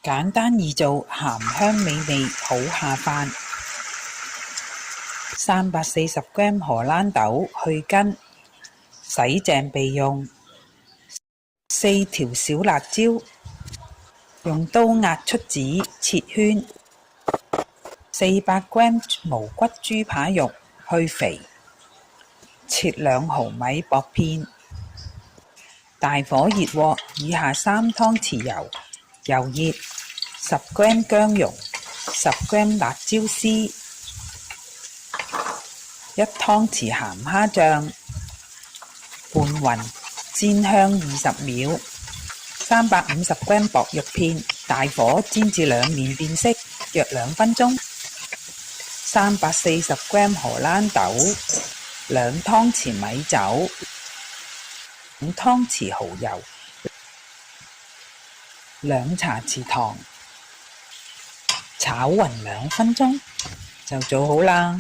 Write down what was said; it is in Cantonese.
簡單易做，鹹香美味，好下飯。340g 荷蘭豆去根，洗淨備用。4條小辣椒，用刀壓出籽，切圈。400g 無骨豬扒肉，去肥，切2毫米薄片。大火熱鑊，以下3湯匙油，油熱，10g 薑蓉，10g 辣椒絲，1湯匙鹹蝦醬，拌勻，煎香20秒。350g 薄肉片，大火煎至兩面變色，約2分鐘。340g 荷蘭豆，2湯匙米酒，5湯匙蠔油，2茶匙糖，炒勻2分鐘就做好啦。